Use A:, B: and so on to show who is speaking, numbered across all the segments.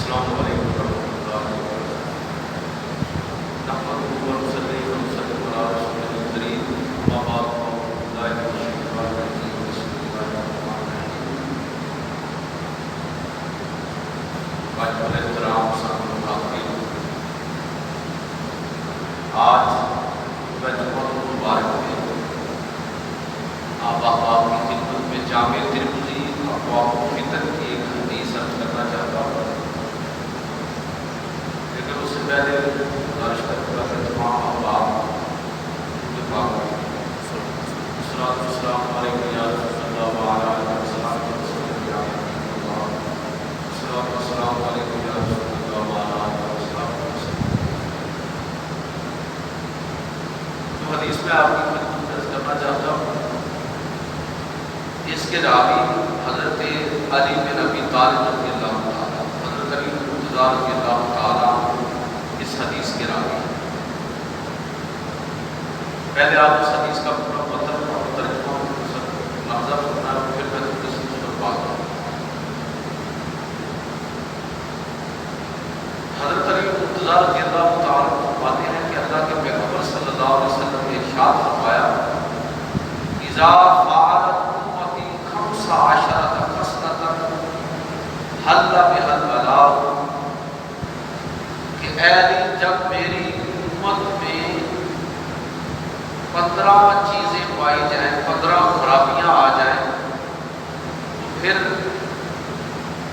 A: السلام علیکم ورحمۃ اللہ وبرکاتہ۔ نحمدہ ونصلی ونسلم علی رسولہ الکریم، اما بعد فاعوذ باللہ من الشیطان الرجیم، بسم اللہ الرحمن الرحیم۔ واجب الاحترام سامعین حاضرین، آج جمعہ مبارک میں آپ احباب کی خدمت میں جامع ترمذی ابواب الفتن کی ایک حدیث عرض کرنا چاہتا ہوں، لیکن اس سے پہلے گزارش کرتا ہے تمام احباب کے پاک الصلاۃ والسلام علیکم یا رسول اللہ وعلی آلہ وصحبہ وسلم۔ الصلاۃ والسلام علیکم یا رسول اللہ وعلی آلہ وصحبہ وسلم۔ تو حدیث میں آپ کی خدمت میں عرض کرنا چاہتا ہوں، اس کے راوی حضرت علی بن ابی طالب رضی اللہ تعالیٰ، حضرت علی مرتضیٰ رضی اللہ تعالیٰ اس حدیث کے راوی۔ پہلے آپ اس حدیث کا پورا مطلب اور ترجمہ لفظہ سننا ہے، پھر میں اس پر بات کروں۔ حضرت علی مرتضیٰ رضی اللہ تعالیٰ فرماتے ہیں کہ اللہ کے پیغمبر صلی اللہ علیہ وسلم نے ارشاد فرمایا، اذا فعلت عشرۃ خصلۃ حل بها البلاء، کہ اے علی جب میری امت میں 15 چیزیں پائی جائیں، 15 خرابیاں آ جائیں، تو پھر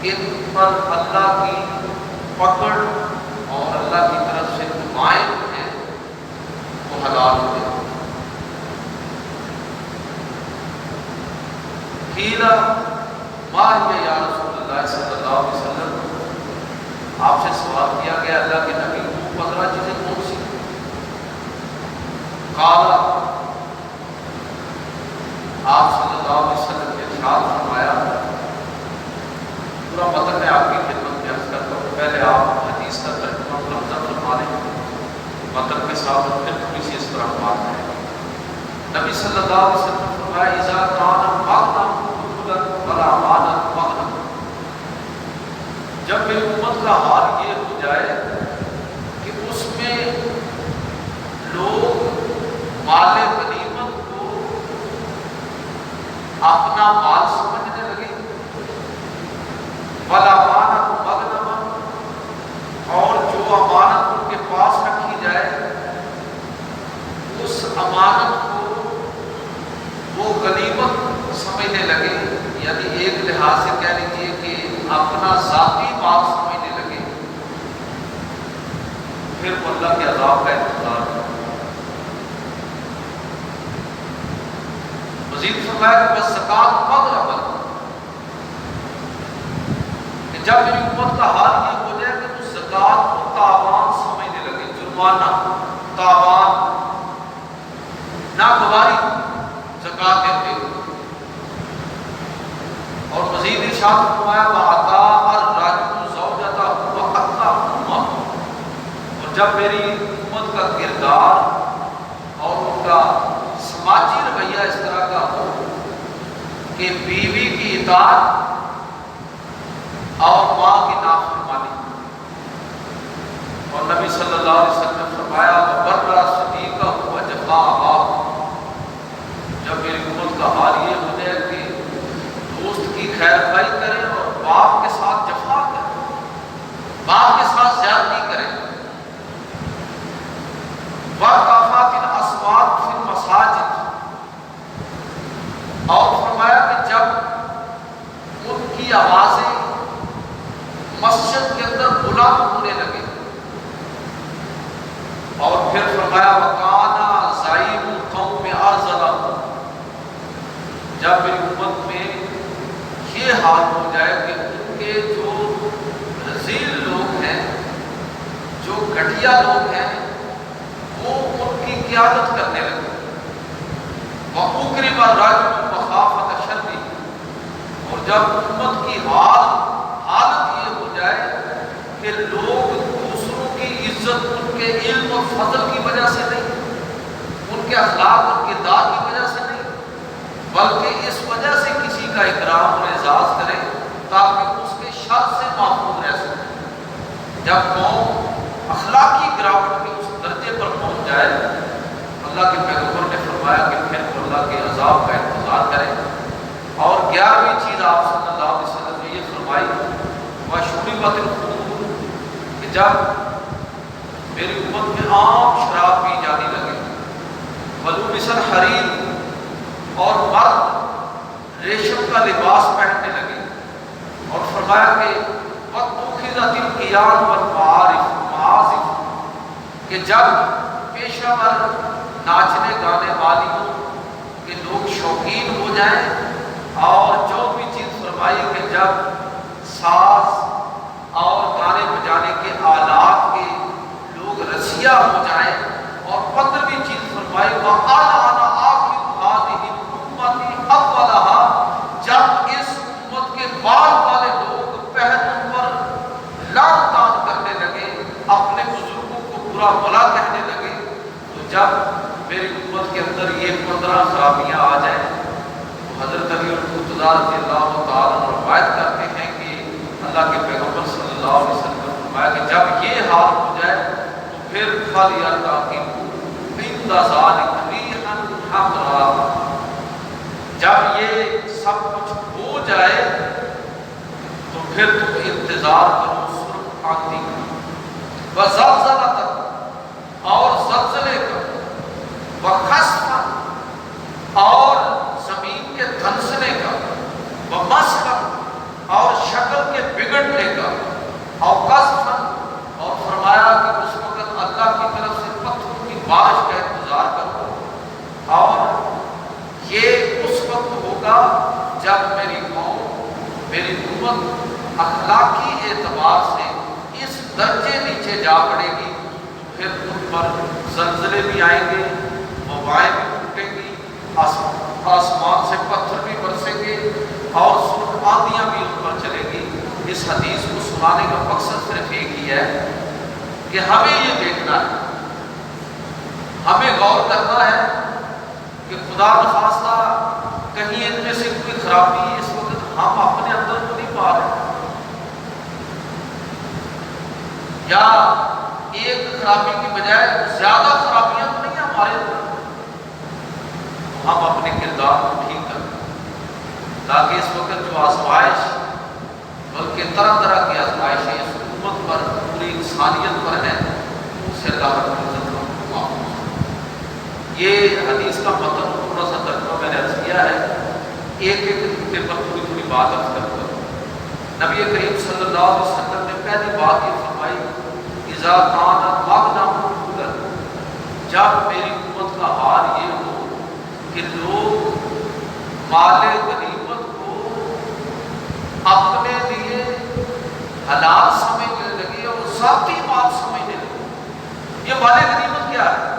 A: ان پر اللہ کی پکڑ اور اللہ کی طرف سے دعائیں ہیں وہ حلال ہو جائیں۔ قیل ما ہی یا رسول اللہ صلی اللہ علیہ وسلم، آپ سے سوال کیا گیا اللہ کے نبی وہ 15 چیزیں کون سی؟ قال، آپ صلی اللہ علیہ وسلم نے ارشاد فرمایا، پورا مطلب میں آپ کی خدمت میں عرض کرتا ہوں، پہلے آپ حدیث کا ترجمہ لفظہ فرما لیں، مطلب کے ساتھ پھر تھوڑی سی اس طرح بات ہے۔ نبی صلی اللہ علیہ وسلم نے فرمایا، اذا کان مغنم ولا امانت مغنم، جب میری امت کا حال یہ ہو جائے کہ اس میں لوگ مال غنیمت کو اپنا مال سمجھنے لگے، ولا امانت مغنم، اور جو امانت ان کے پاس رکھی جائے اس امانت کو وہ غنیمت سمجھنے لگے، یعنی ایک لحاظ سے کہہ لیجیے کہ اپنا ذاتی مال سمجھنے لگے، پھر وہ اللہ کے عذاب کا انتظار کرے۔ مزید فرمایا کہ بس زکوٰۃ مغربا، کہ جب میری امت کا حال یہ ہو جائے کہ وہ زکوٰۃ کو تاوان سمجھنے لگے، جرمانہ، تاوان، ناگواری زکوٰۃ دیتے ہو۔ اور مزید ارشاد فرمایا وَأَطَاعَ الرَّجُلُ زَوْجَتَهُ وَأَطَاعَ أُمَّهُ، اور جب میری امت کا کردار اور ان کا سماجی رویہ اس طرح کا ہو کہ بیوی کی اطاعت اور ماں کی نافرمانی، اور نبی صلی اللہ علیہ وسلم نے فرمایا وَبَرَّ صَدِيقَهُ وَجَفَاءَ أَبَاهُ، جب میری امت کا حال یہ ہو جائے کہ دوست کی خیر خواہی کریں اور باپ کے ساتھ جفا کریں، باپ کے ساتھ زیادتی کریں، وَرْتَفَعَتِ الْأَصْوَاتُ فِي الْمَسَاجِدِ، اور فرمایا کہ جب ان کی آوازیں مسجد کے اندر بلند ہونے لگے، اور پھر فرمایا وَكَانَ زَعِيمُ الْقَوْمِ أَرْذَلَهُمْ، جب میری امت میں یہ حال ہو جائے کہ ان کے جو رذیل لوگ ہیں، جو گھٹیا لوگ ہیں، وہ ان کی قیادت کرنے لگے، وَأُقْرِبَ الرَّجُلُ مَخَافَةَ شَرِّهِ، اور جب امت کی حالت یہ ہو جائے کہ لوگ دوسروں کی عزت ان کے علم اور فضل کی وجہ سے نہیں، ان کے اخلاق اور کردار کی وجہ سے نہیں، بلکہ اس وجہ سے کسی کا اکرام اور اعزاز کرے تاکہ اس کے شر سے محفوظ رہ سکے، جب قوم اخلاقی گراوٹ کے اس درجے پر پہنچ جائے، اللہ کے پیغمبر نے فرمایا کہ پھر وہ اللہ کے عذاب کا انتظار کرے۔ اور 11ویں چیز آپ صلی اللہ علیہ وسلم نے یہ فرمائی، وَشُرِبَتِ الْخُمُورُ، کہ جب میری امت میں عام شراب پی جانے لگے، وَلُبِسَ الْحَرِيرُ، اور مرد ریشم کا لباس پہننے لگے، اور فرمایا کہ وَاتُّخِذَتِ الْقِيَانُ وَالْمَعَازِفُ، کہ جب پیشہ ور ناچنے گانے والیوں کے لوگ شوقین ہو جائیں، اور 14ویں چیز فرمائی کہ جب ساز اور گانے بجانے کے آلات کے لوگ رسیہ ہو جائیں، اور 15ویں چیز فرمائی وَأَلْعَنَ آخِرُ هَٰذِهِ الْأُمَّةِ أَوَّلَهَا، جب اس امت کے بعد والے لوگ پہلوں پر لعن طعن کرنے لگے، اپنے بزرگوں کو برا بھلا کہنے لگے، تو جب میری امت کے اندر یہ 15 خرابیاں آ جائیں، تو حضرت علی المرتضیٰ رضی اللہ تعالیٰ روایت کرتے ہیں کہ اللہ کے پیغمبر صلی اللہ علیہ وسلم نے فرمایا کہ جب یہ حال ہو جائے تو پھر فَلْيَرْتَقِبْ عِنْدَ ذَلِكَ رِيحًا حَمْرَاءَ، جب یہ سب کچھ ہو جائے تو پھر تم انتظار کرو سرخ آندھی کا، وَزَلْزَلَةً، اور زلزلے کا، وَخَسْفًا، اور زمین کے دھنسنے کا، وَمَسْخًا، اور شکل کے بگڑنے کا، اور قَذْفًا، اور فرمایا کہ اس وقت اللہ کی طرف سے پتھروں کی بارش کا انتظار کرو، اور یہ اس وقت ہوگا جب میری قوم، میری امت اخلاقی اعتبار سے اس درجے نیچے جا پڑے گی، پھر ان پر زلزلے بھی آئیں گے، ہوائیں بھی ٹوٹیں گی، آسمان سے پتھر بھی برسیں گے، اور سرخ آندیاں بھی ان پر چلیں گی۔ اس حدیث کو سنانے کا مقصد صرف ایک ہی ہے کہ ہمیں یہ دیکھنا ہے، ہمیں غور کرنا ہے کہ خدا نخواستہ کہیں ان میں سے کوئی خرابی اس وقت ہم اپنے اندر تو نہیں پا رہے، یا ایک خرابی کی بجائے زیادہ خرابیاں تو نہیں ہمارے اندر، ہم اپنے کردار کو ٹھیک کریں تاکہ اس وقت جو آزمائش، بلکہ طرح طرح کی آزمائشیں اس امت پر، پوری انسانیت پر ہیں، اس سے اللہ رب العزت کو معاف ہو۔ یہ حدیث کا متن تھوڑا سا ترجمہ میں نے عرض کیا ہے، ایک ایک نقطے پر تھوڑی تھوڑی بات عرض کرتا ہوں۔ نبی کریم صلی اللہ علیہ وسلم نے پہلی بات یہ فرمائی، اذا کان مغنم طولا، جب میری امت کا حال یہ ہو کہ لوگ مال غنیمت کو اپنے لیے حلال سمجھنے لگے اور ذاتی مال سمجھنے لگے۔ یہ مال غنیمت کیا ہے؟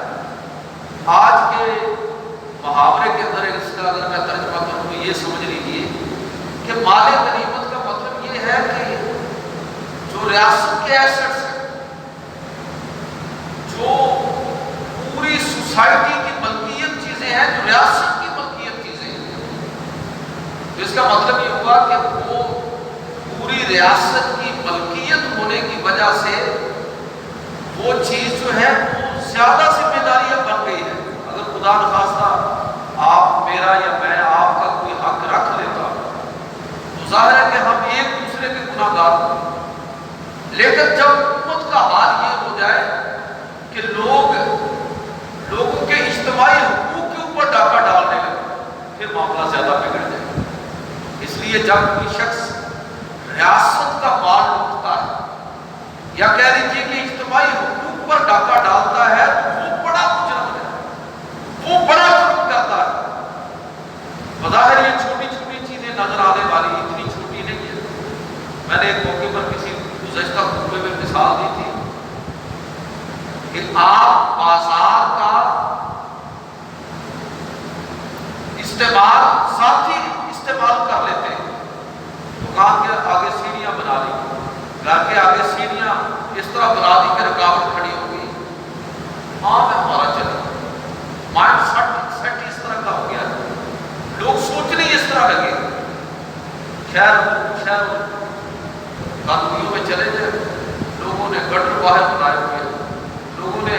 A: آج کے محاورے کے اندر اس کا اگر میں ترجمہ کروں تو یہ سمجھ لیجیے کہ مال غنیمت کا مطلب یہ ہے کہ جو ریاست کے ایسٹس ہیں، جو پوری سوسائٹی کی ملکیت چیزیں ہیں، جو ریاست کی ملکیت چیزیں ہیں، تو اس کا مطلب یہ ہوا کہ وہ پوری ریاست کی ملکیت ہونے کی وجہ سے وہ چیز جو ہے وہ زیادہ ذمہ داریاں بن گئی ہے۔ اگر خدا نخواستہ آپ میرا یا میں آپ کا کوئی حق رکھ لیتا تو ظاہر ہے کہ ہم ایک دوسرے کے گناہ گار ہوں، لیکن جب امت کا حال یہ ہو جائے کہ لوگوں کے اجتماعی حقوق کے اوپر ڈاکہ ڈالنے لگے، پھر معاملہ زیادہ بگڑ جائے۔ اس لیے جب کوئی شخص ریاست کا مال لوٹتا ہے، یا کہہ لیجیے کہ اجتماعی حقوق پر ڈاکہ ڈالتا ہے، تو وہ بڑا مجرم ہے، وہ بڑا جرم کرتا ہے۔ بظاہر یہ چھوٹی چھوٹی چیزیں نظر آنے والی اتنی چھوٹی نہیں ہے۔ میں نے ایک موقع پر کسی گزشتہ خطبے میں مثال دی تھی کہ آپ بازار کا ذاتی استعمال کر لیتے ہیں، دکان کے آگے سیڑھیاں بنا لی، گھر کے آگے سیڑھیاں اس طرح بنا دی کہ رکاوٹ کھڑی ہو گئی، عام ہے ہمارا چلا، مائنڈ سیٹ اس طرح کا ہو گیا، لوگ سوچنے اس طرح لگے۔ خیر قانونیوں میں چلے جائیں، لوگوں لوگوں نے گٹر باہر بنائے ہوئے، لوگوں نے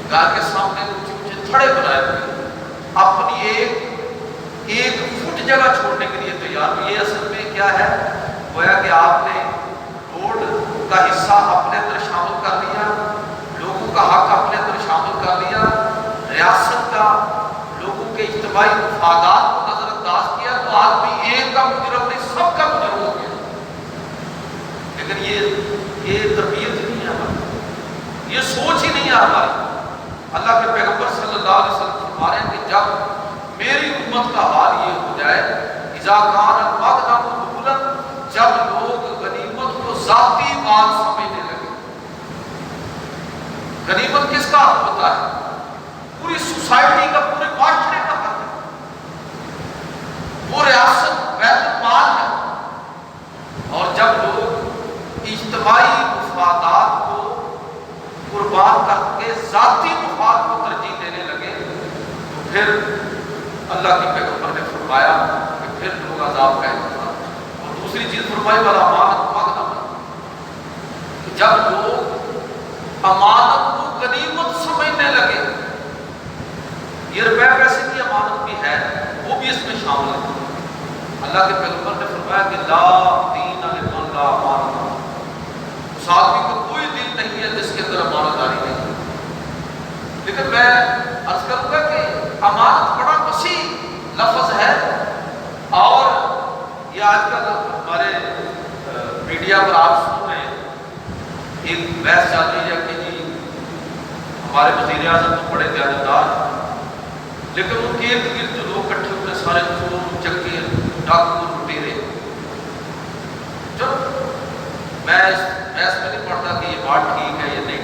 A: گھر کے سامنے اونچے اونچے تھڑے بنائے ہوئے، اپنی ایک فٹ جگہ چھوڑنے کے لیے تیار ہوئی۔ یہ اصل میں کیا ہے؟ گویا کہ آپ نے روڈ کا حصہ اپنے اندر شامل کر لیا، لوگوں کا حق اپنے اندر شامل کر لیا، ریاست کا، لوگوں کے اجتماعی مفادات کو نظر انداز کیا، تو آدمی ایک کا مجرم نہیں، سب کا مجرم ہو گیا۔ لیکن یہ تربیت نہیں ہے ہماری، یہ سوچ ہی نہیں ہے ہماری۔ اللہ کے پیغمبر صلی اللہ علیہ وسلم فرما رہے ہیں کہ جب میری امت کا حال یہ ہو جائے، اذا کان المغنم غلولا، جب لوگ غنیمت کو ذاتی مال سمجھنے لگے۔ غنیمت کس کا حق ہوتا ہے؟ پوری سوسائٹی کا، پورے معاشرے کا حق ہے، وہ ریاست بیت المال ہے۔ اور جب لوگ اجتماعی مفادات کو قربان کر کے ذاتی مفاد کو ترجیح دینے لگے، تو پھر اللہ کے پیغمبر نے فرمایا کہ پھر لوگ عذاب کا انتظار۔ اور دوسری چیز فرمائی والا امانت مغنم، کہ جب لوگ امانت کو غنیمت سمجھنے لگے، یہ روپے پیسے کی امانت بھی ہے، وہ بھی اس میں شامل ہے۔ اللہ کے پیغمبر نے فرمایا کہ لا دین لمن لا امانت، اس آدمی کو کوئی دین نہیں ہے جس کے اندر امانت داری نہیں۔ لیکن میں عرض کروں گا کہ امانت بڑا وسیع لفظ ہے، اور یہ آج کل ہمارے میڈیا پر آپ سن رہے ہیں، ایک بحث چل رہی ہے کہ جی ہمارے وزیر اعظم تو بڑے دیانتدار، لیکن ان کے ارد گرد جو لوگ کٹھے ہوئے سارے چور چکے ڈاکو لٹیرے۔ جب میں اس بحث میں نہیں پڑھتا کہ یہ بات ٹھیک ہے یا نہیں،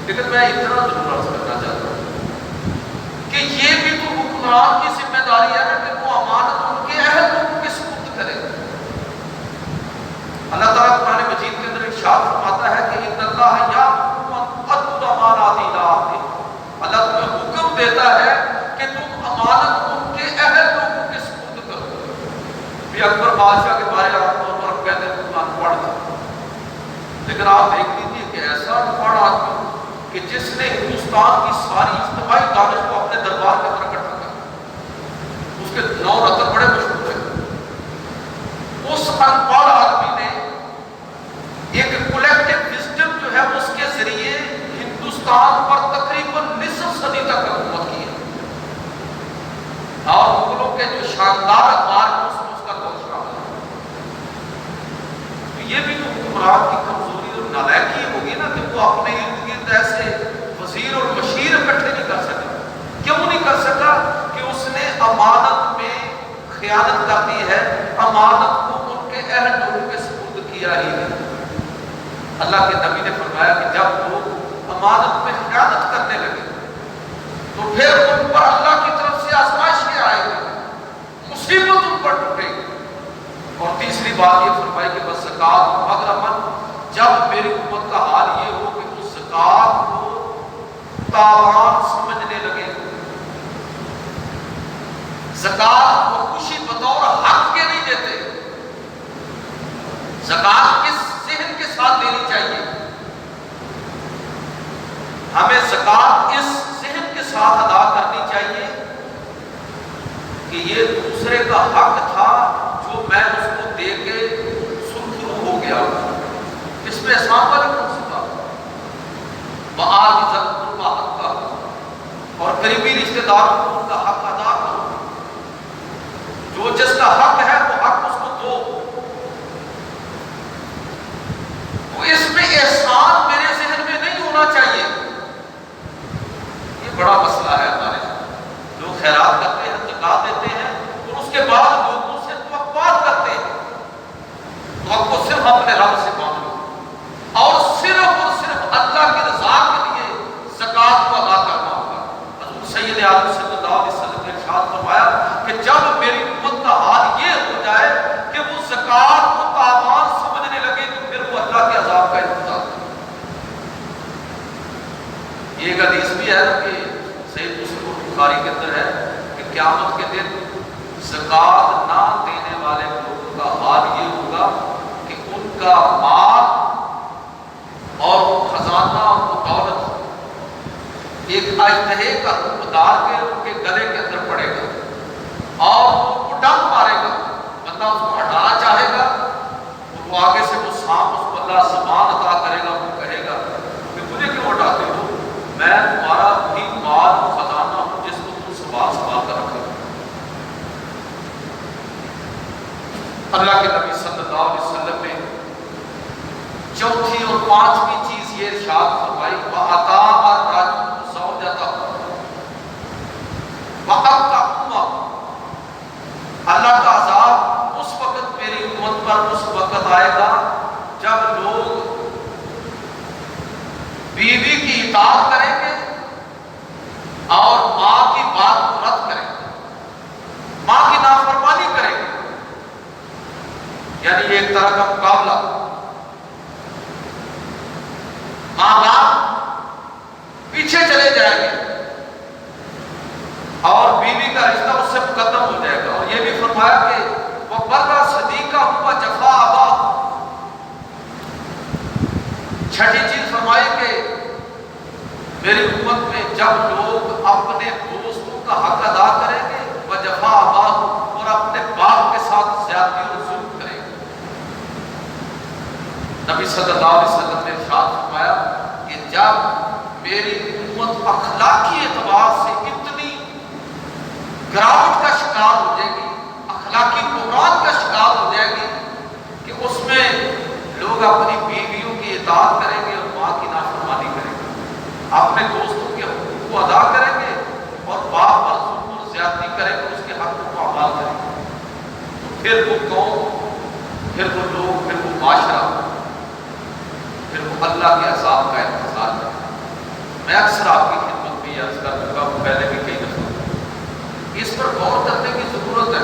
A: لیکن میں اتنا ضرور عرض کرنا چاہتا ہوں کہ یہ بھی تو حکمران کی ذمہ داری ہے نا کہ وہ امانت ان کے اہل لوگوں کے سپرد کرے۔ اللہ تعالیٰ قرآن مجید کے اندر ارشاد فرماتا ہے کہ ان اللہ یأمرکم ان تؤدوا الامانات الی اہلہا، اللہ تمہیں حکم دیتا ہے کہ تم امانت ان کے اہل لوگوں کے سپرد کرو۔ بھی اکبر بادشاہ کے بارے آپ طور پر کہتے ہیں کہ ان پڑھ تھا، لیکن آپ دیکھ لیجیے کہ ایسا انپڑھ آدمی کہ جس نے ہندوستان کی ساری اجتماعی دانش کو اپنے دربار کے اندر اکٹھا کیا، اس کے 9 رتن بڑے مشہور ہیں، اس انپڑھ آدمی نے ایک کولیکٹیو وزڈم جو ہے اس کے ذریعے ہندوستان پر تقریباً نصف صدی تک حکومت کی ہے، اور مغلوں کے جو شاندار اقدار ہیں اس میں اس کا بہت شامل ہے۔ تو یہ بھی تو حکمران کی کمزوری اور نالائکی ہوگی نا کہ وہ اپنے ارد گرد ایسے وزیر اور مشیر اکٹھے نہیں کر سکے۔ کیوں نہیں کر سکا؟ کہ اس نے امانت میں خیانت کر دی ہے، امانت کو ان کے اہل لوگوں کے سپرد کیا ہی نہیں۔ اللہ کے نبی نے فرمایا کہ جب لوگ امانت میں خیانت کرنے لگے تو پھر ان پر اللہ کی طرف سے آزمائشیں آئے گی، مصیبت ان پر ٹوٹے گی۔ اور تیسری بات یہ فرمائی کہ بس زکات مغرمن، جب میری امت کا حال یہ ہو کہ وہ زکات کو تاوان سمجھنے لگے، زکات کو خوشی بطور حق کے نہیں دیتے۔ زکات کس ذہن کے ساتھ دینی چاہیے؟ ہمیں زکات اس ذہن کے ساتھ ادا کرنی چاہیے کہ یہ دوسرے کا حق تھا جو میں اس کو دے کے سرخرو ہو گیا، اس میں احسان والی کون سی بات؟ وآت ذی القربی حقہ، اور قریبی رشتہ داروں کو ان کا حق ادا کرو، جو جس کا حق ہے وہ حق اس کو دو۔ تو اس میں احسان میرے ذہن میں نہیں ہونا چاہیے۔ یہ بڑا مسئلہ ہے ہمارے لوگ خیرات کرتے ہیں، زکات دیتے ہیں، اور اس کے بعد لوگوں سے توقعات کرتے ہیں، توقع صرف اپنے رب سے مانگو اور صرف اللہ کی رضا کے لیے زکات کو ادا کرنا ہوگا۔ حضور سید عالم صلی اللہ علیہ وسلم نے ارشاد فرمایا کہ جب میری امت کا حال یہ ہو جائے کہ وہ زکات کو تاوان سمجھنے لگے تو پھر وہ اللہ کے عذاب کا انتظار کرے۔ یہ ایک حدیث بھی ہے کہ صحیح مسلم و بخاری کے اندر ہے کہ قیامت کے دن زکات نہ دینے والے لوگوں کا حال یہ ہوگا کہ ان کا مال اور اندار کے ان کے گلے کے اندر پڑے گا اور وہ ڈنک مارے گا، بندہ اس کو ہٹانا چاہے گا، وہ آگے سے وہ سانپ اس کو اللہ زبان عطا کرے گا، وہ کہے گا کہ مجھے کیوں ہٹاتے ہو، میں تمہارا وہی مال خزانہ ہوں جس کو تم سنبھال کر رکھے گا۔ اللہ کے نبی صلی اللہ علیہ وسلم نے چوتھی اور پانچویں چیز یہ ارشاد فرمائی، وَأَطَاعَ الرَّجُلُ زَوْجَتَهُ وَأَبْقَى أُمَّهُ۔ اللہ کا عذاب اس وقت میری امت پر اس وقت آئے گا جب لوگ بیوی کی اطاعت کریں گے اور ماں کی بات کو رد کریں گے، ماں کی نافرمانی کریں گے، یعنی ایک طرح کا مقابلہ، ماں باپ پیچھے چلے جائیں گے اور بیوی کا رشتہ اس سے مقدم ہو جائے گا۔ اور یہ بھی فرمایا کہ وہ برا صدیقہ ہوا جفا آبا۔ چھٹی چیز فرمائی کہ میری امت میں جب لوگ اپنے دوستوں کا حق ادا کریں گے وہ جفا آبا، اور اپنے باپ کے ساتھ زیادتی اور ظلم کریں گے۔ نبی صلی اللہ علیہ وسلم نے ارشاد فرمایا کہ جب میری امت اخلاقی اعتبار سے اتنی گراوٹ کا شکار ہو جائے گی، اخلاقی بحران کا شکار ہو جائے گی کہ اس میں لوگ اپنی بیویوں کی اطاعت کریں گے اور ماں کی نافرمانی کریں گے، اپنے دوستوں کے حقوق کو ادا کریں گے اور باپ پر ظلم اور زیادتی کریں گے، اس کے حق کو پامال کریں گے، تو پھر وہ قوم، پھر وہ لوگ، پھر وہ معاشرہ، پھر وہ اللہ کے عذاب کا انتظار ہے۔ میں اکثر آپ کی خدمت میں یہ عرض کر چکا ہوں، پہلے بھی کئی دفعہ، اس پر غور کرنے کی ضرورت ہے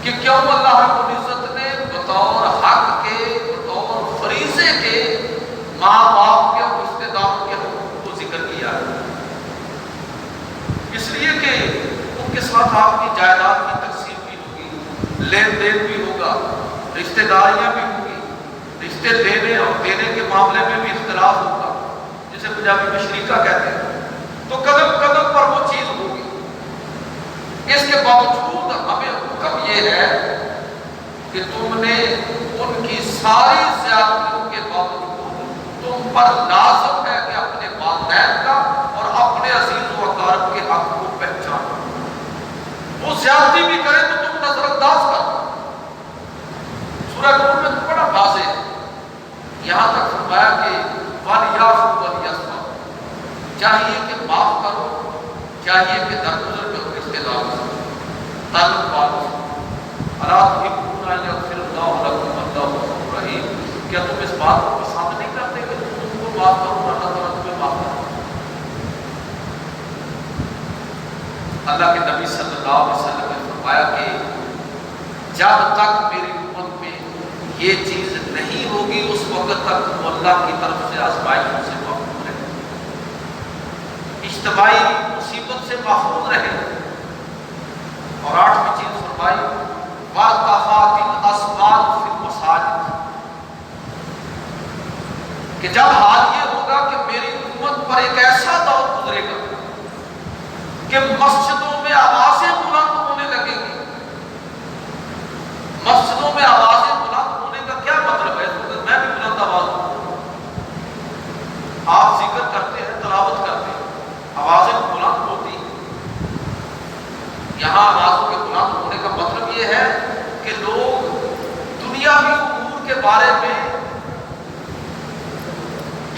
A: کہ کیوں اللہ رب العزت نے بطور حق کے، بطور فریضے کے ماں باپ کے اور رشتے داروں کے حقوق کو ذکر کیا ہے۔ اس لیے کہ ان کے ساتھ آپ کی جائیداد کی تقسیم بھی ہوگی، لین دین بھی ہوگا، رشتے داریاں بھی ہوں گی، رشتے لینے اور دینے کے معاملے میں بھی اختلاف ہوگا، جسے پنجابی میں شریکہ کہتے ہیں، تو قدم قدم پر وہ چیز ہوگی۔ اس کے باوجود ہمیں حکم یہ ہے کہ تم نے ان کی ساری زیادتیوں کے باوجود تم پر لازم ہے کہ اپنے والدین کا اور اپنے عزیز و اقارب کے حق کو پہچانو۔ وہ زیادتی بھی کریں تو تم نظر انداز کرو۔ سورہ نور میں بڑا واضح ہے، یہاں تک فرمایا کہ وَلْيَعْفُوا وَلْيَصْفَحُوا، چاہیے کہ معاف کرو، چاہیے کہ درگزر کرو رشتے داروں سے، تعلق بانو سے۔ اَلَا تُحِبُّونَ أَن يَغْفِرَ اللَّهُ لَكُمْ وَاللَّهُ غَفُورٌ رَحِيمٌ، کیا تم اس بات کو پسند نہیں کرتے کہ تم ان کو معاف کرو، اللہ تعالیٰ تمہیں معاف کرو؟ اللہ کے نبی صلی اللہ علیہ وسلم نے فرمایا کہ جب تک میری امت میں یہ چیز نہیں ہوگی اس وقت تک وہ اللہ کی طرف سے آزمائشوں سے محفوظ رہے، اجتماعی مصیبت سے محفوظ رہے۔ اور آٹھویں چیز فرمائی وَارْتَفَعَتِ الْأَصْوَاتُ فِي الْمَسَاجِدِ، کہ جب حال یہ ہوگا کہ میری امت پر ایک ایسا دور گزرے گا کہ مسجدوں میں آوازیں بلند ہونے لگیں گی۔ مسجدوں میں آوازیں بلند ہونے کا کیا مطلب ہے؟ میں بھی بلند آواز ہوں، آپ ذکر کرتے ہیں، تلاوت کرتے ہیں، آوازیں بلند ہوتی ہیں۔ یہاں آوازوں کے بلند ہونے کا مطلب یہ ہے کہ لوگ دنیاوی امور کے بارے میں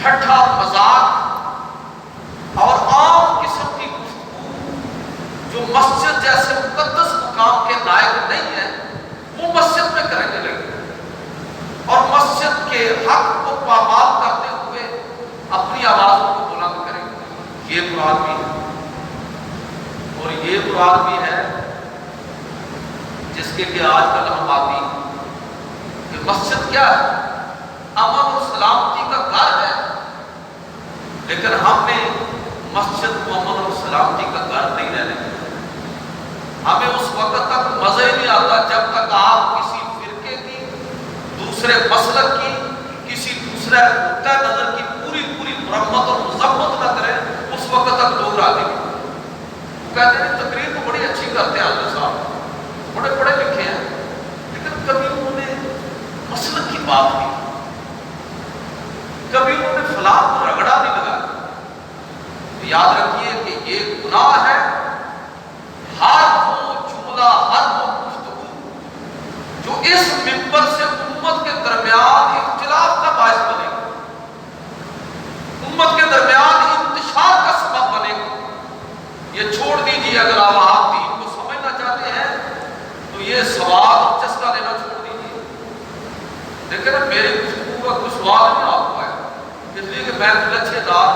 A: ٹھٹھا مذاق اور عام قسم کی گفتگو جو مسجد جیسے مقدس مقام کے لائق نہیں ہے وہ مسجد میں کرنے لگے، اور مسجد کے حق کو پامال کرتے ہوئے اپنی آوازوں کو بلند کریں گے۔ یہ قرآن بھی ہے، اور یہ قرآن بھی ہے جس کے کہ آج کل ہم آتی ہیں کہ مسجد کیا ہے؟ امن اور سلامتی کا گھر ہے، لیکن ہم نے مسجد کو امن اور سلامتی کا گھر نہیں رہنے دیا۔ ہمیں اس وقت تک مزہ ہی نہیں آتا جب تک آپ کسی فرقے کی، دوسرے مسلک کی، کسی دوسرے نقطۂ نظر کی پوری مرمت اور مذمت نہ کریں، اس وقت تک لوگ راضی نہیں۔ کہتے ہیں تقریر تو بڑی اچھی کرتے ہیں حضرت صاحب، بڑے پڑھے لکھے ہیں، لیکن کبھی انہوں نے مسلک کی بات نہیں، کبھی انہوں نے فلاں کو رگڑا نہیں لگایا۔ تو یاد رکھیے کہ یہ گناہ ہے، ہر وہ جملہ، ہر وہ گفتگو جو اس منبر سے امت کے درمیان اختلاف کا باعث بنے گا، امت کے درمیان انتشار کا سبب بنے گا، یہ چھوڑ دیجیے۔ اگر آپ دین کو سمجھنا چاہتے ہیں تو یہ سوال چسکا لینا چھوڑ دیجیے۔ دیکھیں نا، میری گفتگو کا کوئی سوال نہیں آپ کو ہے، اس لیے کہ میں لچھے دار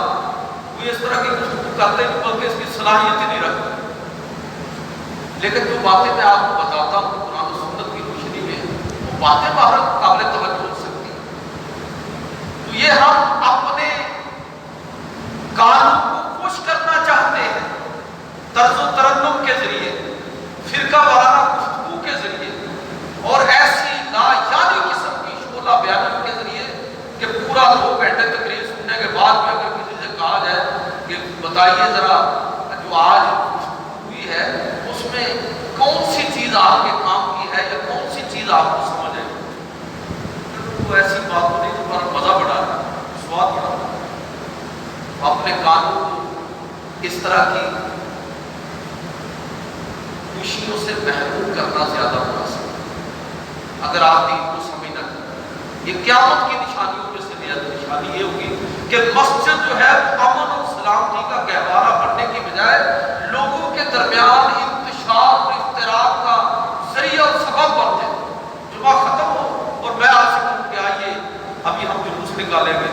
A: کوئی اس طرح کی گفتگو کرتے نہیں، بلکہ اس کی صلاحیت ہی نہیں رکھتا، لیکن جو باتیں میں آپ کو بتاتا ہوں قرآن و سنت کی روشنی میں، وہ باتیں باہر قابل توجہ ہو سکتی ہیں۔ تو یہ ہم اپنے قانون کو خوش کرنا چاہتے ہیں طرز و ترنم کے ذریعے، فرقہ وارانہ گفتگو کے ذریعے، اور ایسی نایانی قسم کی شعلہ بیانی کے ذریعے کہ پورا 2 گھنٹے تقریر سننے کے بعد بھی اگر کسی سے کہا جائے کہ بتائیے ذرا جو آج گفتگو ہوئی ہے اس میں کون سی چیز آپ کے کام کی ہے یا کون سی چیز آپ کو سمجھ ہے، تو ایسی بات تو نہیں جو پر مزہ بڑھا رہا ہے، سواد بڑھا رہا ہے۔ اپنے قانون کو اس طرح کی خوشیوں سے محروم کرنا زیادہ مناسب ہے۔ اگر آپ دین کو سمجھنا چاہتے، یہ قیامت کی نشانیوں میں سے نشانی یہ ہوگی کہ مسجد جو ہے امن اور سلامتی کا گہوارہ بننے کی بجائے لوگوں کے درمیان انتشار اور افتراق کا ذریعہ اور سبب بن جائے۔ جمعہ ختم ہو اور میں آپ سے کہوں کہ آئیے ابھی ہم جلوس نکالیں گے،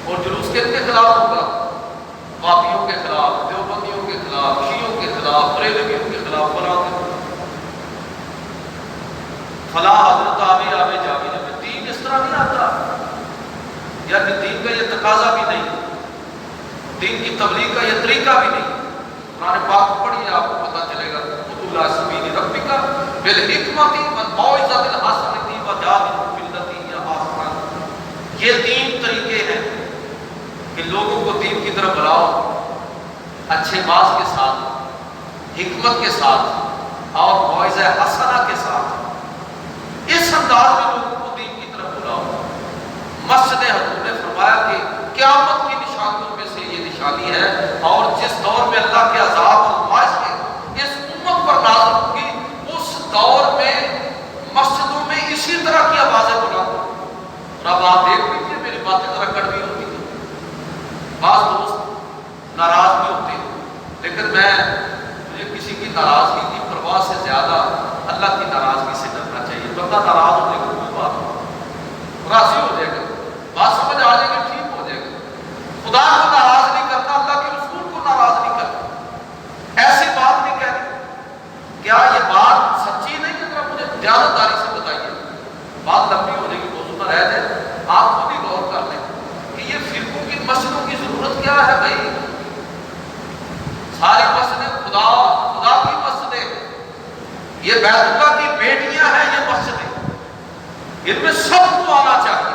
A: اور جلوس کن کے خلاف ہوگا؟ وہابیوں کے خلاف، دیوبندیوں کے خلاف، شیعوں کے خلاف، بریلویوں کے خلاف، فلاں کے خلاف، فلاں حضرت آوے جاوے جاوے۔ دین اس طرح نہیں آتا، یعنی دین کا یہ تقاضا بھی نہیں، دین کی تبلیغ کا یہ طریقہ بھی نہیں۔ قرآن پاک پڑھیے آپ کو پتہ چلے گا، ادعو الی سبیل ربک بالحکمۃ والموعظۃ الحسنۃ وجادلھم باللتی ہی احسن۔ یہ 3 طریقے ہیں کہ لوگوں کو دین کی طرف بلاؤ، اچھے باز کے ساتھ، حکمت کے ساتھ اور موعظہ حسنہ کے ساتھ، اس انداز میں لوگوں کو دین کی طرف بلاؤ۔ مسجد حضور نے فرمایا کہ قیامت کی نشانیوں میں سے یہ نشانی ہے، اور جس دور میں اللہ کے عذاب اور آزمائشیں اس امت پر نازل ہوں گی، اس دور میں مسجدوں میں اسی طرح کی آوازیں بلند ہوں۔ اور اب آپ دیکھ لیجیے، میری باتیں ذرا کڑوی ہوتی ہیں، بعض دوست ناراض بھی ہوتے ہیں، لیکن مجھے کسی کی ناراضگی کی پرواہ سے زیادہ اللہ کی ناراضگی سے ڈرنا چاہیے۔ بندہ ناراض ہونے کی کوئی بات نہیں، راضی ہو جائے گا، بات سمجھ آ جائے گی، ٹھیک ہو جائے گا۔ خدا کو ناراض نہیں کرنا، اللہ کے رسول کو ناراض نہیں کرنا، ایسی بات نہیں کہنی۔ کیا یہ بات سچی نہیں ہے؟ ذرا مجھے دیانتداری سے بتائیے، بات لمبی ہو جائے گی، موضوع پر رہ جائے، آپ خود ہی غور کر لیں کہ یہ فرقوں کی مسجدوں کی ضرورت کیا ہے بھائی؟ ساری مسجدیں خدا کی مسجدیں، یہ بیت اللہ کی بیٹیاں ہیں، یہ مسجدیں، ان میں سب کو آنا چاہیے۔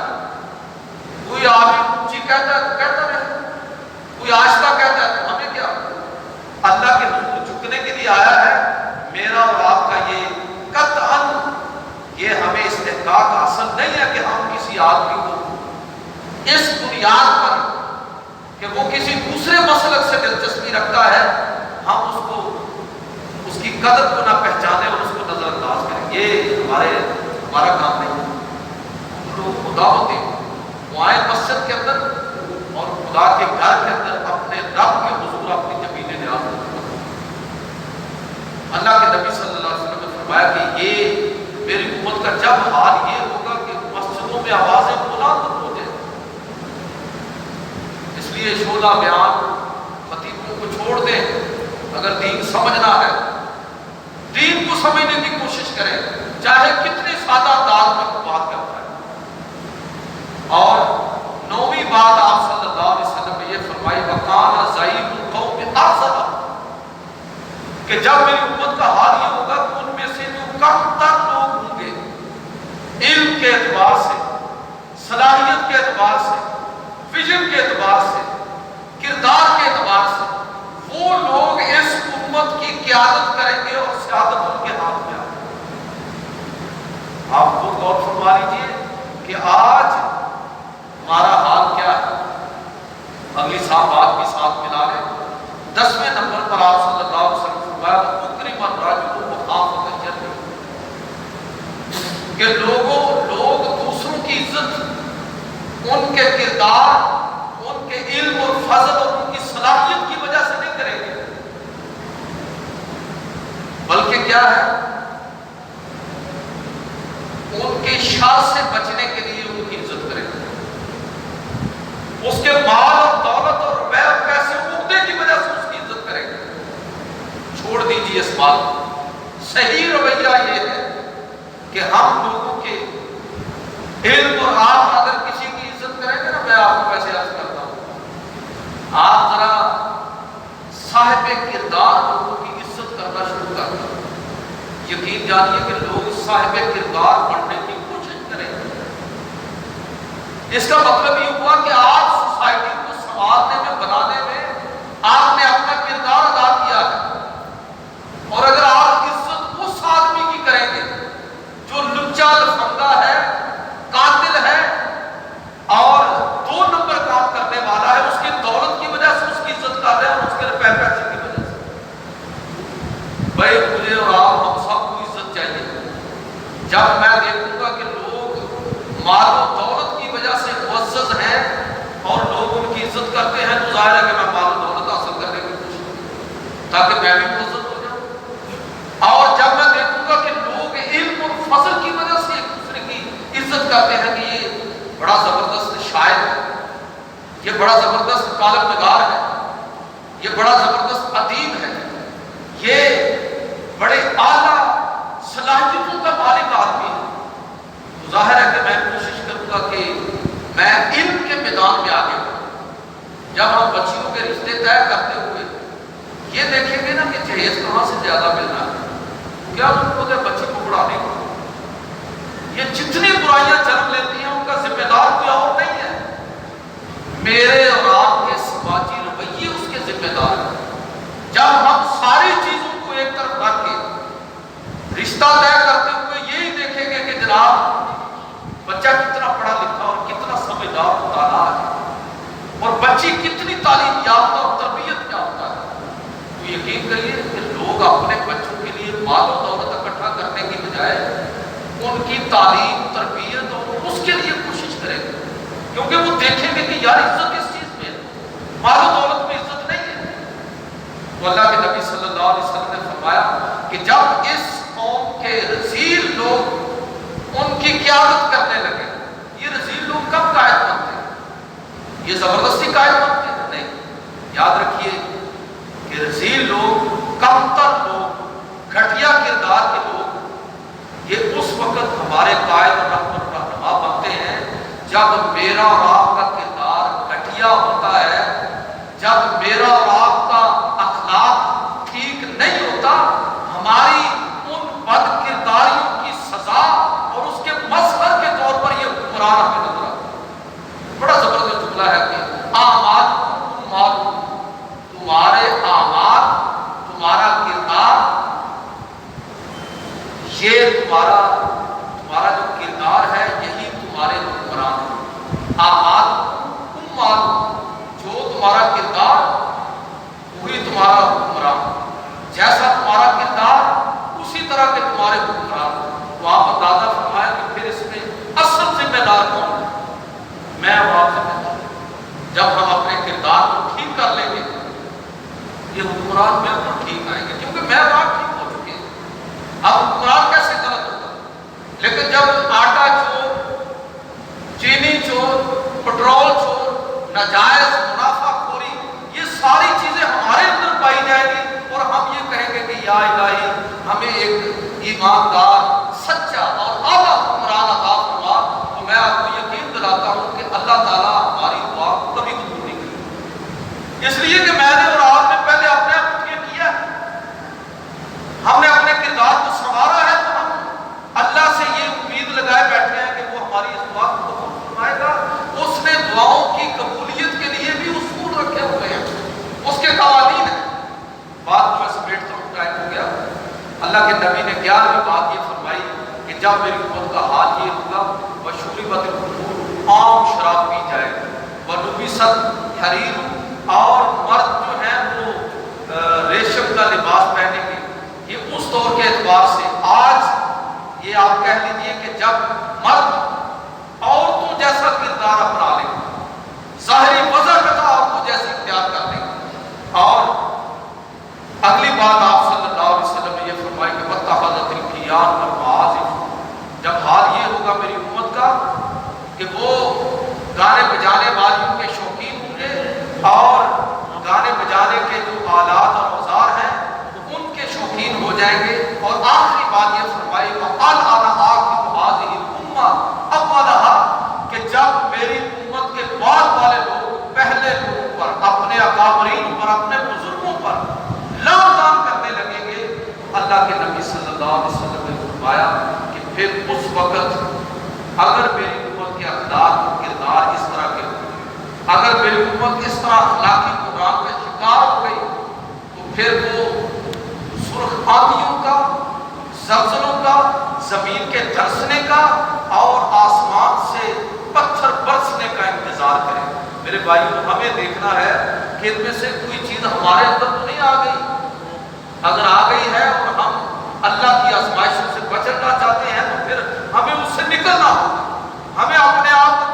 A: کوئی آدمی اونچی کہتا رہے، کوئی آہستہ کہتا ہے، ہمیں کیا؟ اللہ کے حضور جھکنے کے لیے آیا ہے۔ میرا اور آپ کا یہ قطعاً یہ ہمیں استحقاق حاصل نہیں ہے کہ ہم کسی آدمی کو اس بنیاد پر کہ وہ کسی دوسرے مسلک سے دلچسپی رکھتا ہے، ہم اس کی قدر کو نہ پہچانے اور اس کو نظر انداز کریں، یہ ہمارا کام نہیں ہے۔ لوگ خدا ہوتے ہیں، وہ آئے مسجد کے اندر اور خدا کے گھر کے اندر اپنے رب کے حضور اپنی زمینیں نیاز کرتے ہیں۔ اللہ کے نبی صلی اللہ علیہ وسلم نے فرمایا کہ یہ میری امت کا جب حال یہ ہوگا کہ مسجدوں میں آوازیں بلند ہو جائیں، اس لیے شعلہ بیان خطیبوں کو چھوڑ دیں۔ اگر دین سمجھنا ہے، دین کو سمجھنے کی کوشش کریں، چاہے کتنے سادہ انداز میں بات کرتا ہے۔ اور 9ویں بات آپ صلی اللہ علیہ وسلم نے یہ فرمائی، وَقَانَ زَعِيمُ الْقَوْمِ أَعْزَلَ، کہ جب میری امت کا حال یہ ہوگا کہ ان میں سے جو کم تر لوگ ہوں گے علم کے اعتبار سے، صلاحیت کے اعتبار سے، ویژن کے اعتبار سے، کردار کے اعتبار سے، وہ لوگ اس سیادت ان کے ہاتھ میں آ گئی۔ آپ خود غور فرما لیجیے کہ آج ہمارا حال کیا ہے۔ اگلی صاحب بات بھی ساتھ ملا لیں۔ 10ویں نمبر پر آپ صلی اللہ علیہ وسلم فرمایا اکرم الرجل مخافۃ الجنہ، کہ لوگ دوسروں کی عزت ان کے کردار، ان کے علم اور فضل اور ان کی صلاحیت کی وجہ سے نہیں کریں گے، بلکہ کیا ہے، ان کے شر سے بچنے کے لیے ان کی عزت کریں گے، اس کے مال اور دولت اور روپے اور پیسے عقدے کی وجہ سے اس کی عزت کریں گے۔ چھوڑ دیجیے اس بات کو۔ صحیح رویہ یہ ہے کہ ہم لوگوں کے علم اور آپ اگر کسی کی عزت کریں گے نا، میں آپ کو ویسے عرض کرتا ہوں، آپ ذرا صاحب کردار لوگوں کی عزت کرنا شروع کر دیں، یقین جانیے کہ لوگ صاحب کردار بننے کی کوشش کریں گے۔ اس کا مطلب یہ ہوا کہ آپ سوسائٹی کو سنوارنے میں، بنانے میں آپ نے اپنا کردار ادا کیا ہے، اور اگر آپ عزت اس آدمی کی کریں گے جو لچا لفنگا ہے، قاتل ہے اور 2 نمبر کام کرنے والا ہے، اس کی دولت کی وجہ سے اس کی عزت کر رہے ہیں اور اس کے پیسے کی وجہ سے، بھائی مجھے اور آپ ہم سب کو عزت چاہیے۔ جب میں دیکھوں گا کہ لوگ مال و دولت کی وجہ سے معزز ہیں اور لوگ ان کی عزت کرتے ہیں، تو ظاہر ہے کہ میں مال و دولت حاصل کرنے کی کوشش کروں تاکہ میں بھی معزز ہو جاؤں۔ اور جب میں دیکھوں گا کہ لوگ علم اور فضل کی وجہ سے ایک دوسرے کی عزت کرتے ہیں کہ یہ بڑا زبردست شاعر ہے، یہ بڑا زبردست کالم نگار ہے، یہ بڑا زبردست ادیب ہے، یہ بڑے اعلیٰ صلاحیتوں کا مالک آدمی ہے، تو ظاہر ہے کہ میں کوشش کروں گا کہ میں علم کے میدان میں آگے بڑھوں۔ جب ہم بچیوں کے رشتے طے کرتے ہوئے یہ دیکھیں گے نا کہ جہیز کہاں سے زیادہ ملنا ہے، کیا ان کو دے بچی کو پڑھانے کو، یہ جتنی برائیاں جنم لیتی ہیں ان کا ذمہ دار کوئی اور نہیں ہے، میرے اور آپ کے سماجی رویے اس کے ذمہ دار ہیں۔ جب ہم ساری چیزوں کو ایک طرف رکھ کے رشتہ طے کرتے ہوئے یہی دیکھیں گے کہ جناب بچہ کتنا پڑھا لکھا اور کتنا سمجھدار مطالعہ ہے اور بچی کتنی تعلیم یافتہ اور تربیت یافتہ ہے، تو یقین کریے کہ لوگ اپنے بچوں کے لیے مال و دولت اکٹھا کرنے کی بجائے ان کی تعلیم، تربیت اور اس کے لیے کوشش کریں گے، کیونکہ وہ دیکھیں گے کہ یار عزت اس چیز میں ہے، مال و دولت میں عزت نہیں ہے۔ تو اللہ کے نبی صلی اللہ علیہ وسلم نے فرمایا کہ جب اس قوم کے رذیل لوگ ان کی قیادت کرنے لگے، یہ رذیل لوگ کب قائد بنتے ہیں؟ یہ زبردستی قائد بنتے ہیں؟ نہیں، یاد رکھیے کہ رذیل لوگ، کمتر لوگ، گھٹیا کردار کے لوگ، یہ اس وقت ہمارے قائد اور رہنما بنتے ہیں جب میرا اور آپ کا کردار گھٹیا ہوتا ہے، جب میرا اور آپ کا اخلاق ٹھیک نہیں ہوتا، ہماری ان بد کرداریوں کی سزا اور اس کے مظہر کے طور پر یہ حکمران ہمیں نظر آتا ہے۔ بڑا زبردست جملہ ہے کہ اعمال تمہارے اعمال، تمہارا کردار، یہ تمہارا جو کردار ہے یہی تمہارے حکمران ہیں۔ اعمال جو تمہارا کردار وہی تمہارا حکمران، جیسا تمہارا کردار اسی طرح کے تمہارے حکمران۔ تو آپ اندازہ فرمائیں کہ پھر اس میں اصل ذمہ دار کون ہے؟ میں اور آپ ذمہ دار۔ جب ہم اپنے کردار کو ٹھیک کر لیں گے یہ حکمران بالکل ٹھیک آئیں گے، کیونکہ میں اور آپ ٹھیک ہو چکے ہیں۔ اب حکمران کیسے غلط ہوتا ہے؟ لیکن جب آٹا چور، چینی چور، پٹرول چور، ناجائز منافع خوری، یہ ساری چیزیں ہمارے اندر پائی جائیں گی اور ہم یہ کہیں گے کہ یا الہی ہمیں ایک ایماندار، سچا اور اعلیٰ حکمران عطا فرما، تو میں آپ کو یقین دلاتا ہوں کہ اللہ تعالیٰ ہماری دعا کو کبھی قبول نہیں کرے، اس لیے کہ میں نے اور آپ نے پہلے اپنے آپ کو یہ کیا ہے، ہم نے اپنے کردار کو سنوارا ہے، تو ہم اللہ سے یہ امید لگائے بیٹھے ہیں کہ وہ ہماری اس دعا کو قبول فرمائے گا۔ اس نے دعاؤں کی قبولیت کے لیے بھی اصول رکھے ہوئے ہیں، اس کے قوانین ہیں۔ بات کو میں سمیٹتا ہوں، ٹائم ہو گیا۔ اللہ کے جب میری امت کا حال یہ ہوگا وشربت الخمور عام شراب پی جائے گی ولبست حریر اور مرد جو ہیں وہ ریشم کا لباس پہنیں گے۔ یہ اس دور کے اعتبار سے آج یہ آپ کہہ لیجئے کہ جب مرد عورتوں جیسا کردار اپنا لے گا، ظاہری وضاحت عورتوں جیسی اختیار کر لے گا۔ اور اگلی بات آپ صلی اللہ علیہ وسلم نے یہ فرمائی کہ وَاتَّخَذَتِ الْقِيَانَ وَالْمَعَازِفَ، جب حال یہ ہوگا میری امت کا کہ وہ گانے بجانے والیوں کے شوقین ہوں گے اور گانے بجانے کے جو آلات اور اوزار ہیں ان کے شوقین ہو جائیں گے۔ اور آخری بات یہ فرمائی وَأَنَا آخِرُ هَٰذِهِ الْأُمَّةِ أَوَّلَهَا، کہ جب میری امت کے بعد والے لوگ پہلے لوگوں پر، اپنے اکابرین پر، اپنے بزرگوں پر لعن کرنے لگیں گے، اللہ کے نبی صلی اللہ علیہ وسلم نے فرمایا کہ پھر اس وقت اگر میری امت کے اخلاق اور کردار اس طرح کے ہوں، اگر میری امت اس طرح اخلاقی بحران کا شکار ہو گئی تو پھر وہ سرخ آندھیوں کا، زلزلوں کا، زمین کے دھنسنے کا اور آسمان سے پتھر برسنے کا انتظار کرے۔ میرے بھائیوں، ہمیں دیکھنا ہے کہ ان میں سے کوئی چیز ہمارے اندر تو نہیں آ گئی۔ اگر آ گئی ہے اور ہم اللہ کی آزمائشوں سے بچنا چاہتے ہیں تو پھر ہمیں اس سے نکلنا ہوگا، ہمیں اپنے آپ